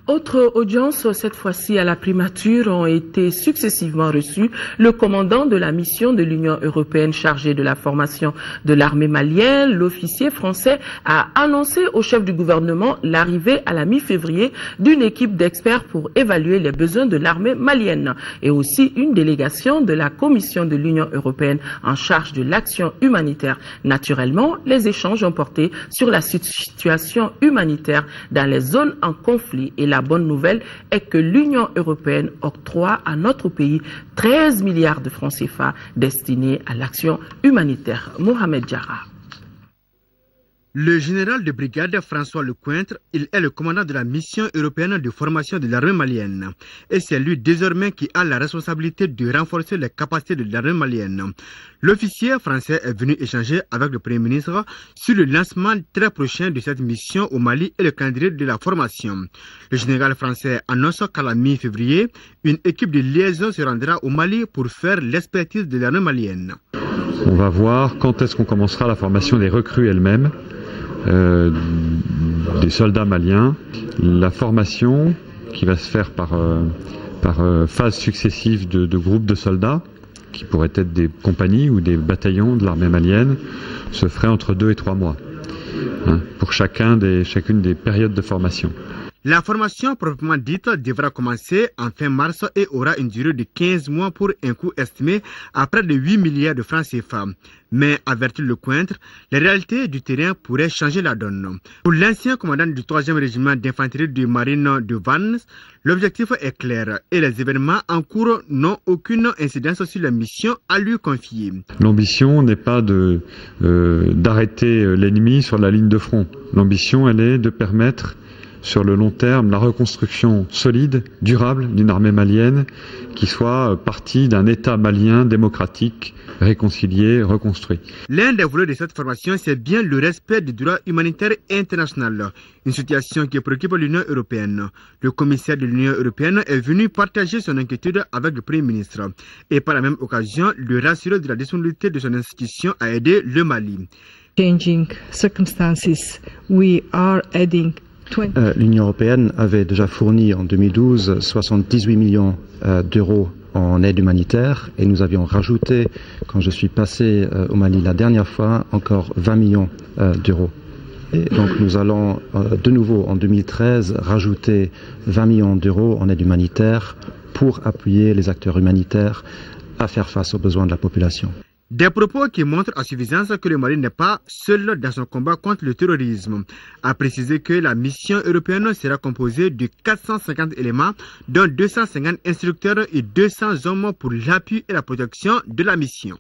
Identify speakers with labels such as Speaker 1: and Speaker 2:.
Speaker 1: Autre audience, cette fois-ci à la primature, ont été successivement reçus le commandant de la mission de l'Union européenne chargé de la formation de l'armée malienne. L'officier français a annoncé au chef du gouvernement l'arrivée à la mi-février d'une équipe d'experts pour évaluer les besoins de l'armée malienne et aussi une délégation de la Commission de l'Union européenne en charge de l'action humanitaire. Naturellement, les échanges ont porté sur la situation humanitaire dans les zones en conflit et la bonne nouvelle est que l'Union européenne octroie à notre pays 13 milliards de francs CFA destinés à l'action humanitaire. Mohamed Diarra.
Speaker 2: Le général de brigade François Lecointre, il est le commandant de la mission européenne de formation de l'armée malienne. Et c'est lui désormais qui a la responsabilité de renforcer les capacités de l'armée malienne. L'officier français est venu échanger avec le Premier ministre sur le lancement très prochain de cette mission au Mali et le calendrier de la formation. Le général français annonce qu'à la mi-février, une équipe de liaison se rendra au Mali pour faire l'expertise de l'armée malienne.
Speaker 3: On va voir quand est-ce qu'on commencera la formation des recrues elles-mêmes. Des soldats maliens, la formation qui va se faire par phase successive de groupes de soldats, qui pourraient être des compagnies ou des bataillons de l'armée malienne, se ferait entre 2 et 3 mois, pour chacune des périodes de formation.
Speaker 2: La formation proprement dite devra commencer en fin mars et aura une durée de 15 mois pour un coût estimé à près de 8 milliards de francs CFA. Mais, avertit Lecointre, les réalités du terrain pourraient changer la donne. Pour l'ancien commandant du 3e régiment d'infanterie de marine de Vannes, l'objectif est clair et les événements en cours n'ont aucune incidence sur la mission à lui confier.
Speaker 3: L'ambition n'est pas d'arrêter l'ennemi sur la ligne de front. L'ambition, elle est de permettre sur le long terme la reconstruction solide, durable d'une armée malienne qui soit partie d'un État malien démocratique, réconcilié, reconstruit.
Speaker 2: L'un des volets de cette formation, c'est bien le respect du droit humanitaire international, une situation qui préoccupe l'Union européenne. Le commissaire de l'Union européenne est venu partager son inquiétude avec le Premier ministre et par la même occasion le rassurer de la disponibilité de son institution à aider le Mali.
Speaker 4: Changing circumstances, we are adding
Speaker 5: L'Union européenne avait déjà fourni en 2012 78 millions d'euros en aide humanitaire et nous avions rajouté, quand je suis passé au Mali la dernière fois, encore 20 millions d'euros. Et donc nous allons de nouveau en 2013 rajouter 20 millions d'euros en aide humanitaire pour appuyer les acteurs humanitaires à faire face aux besoins de la population.
Speaker 2: Des propos qui montrent à suffisance que le Mali n'est pas seul dans son combat contre le terrorisme. A précisé que la mission européenne sera composée de 450 éléments, dont 250 instructeurs et 200 hommes pour l'appui et la protection de la mission.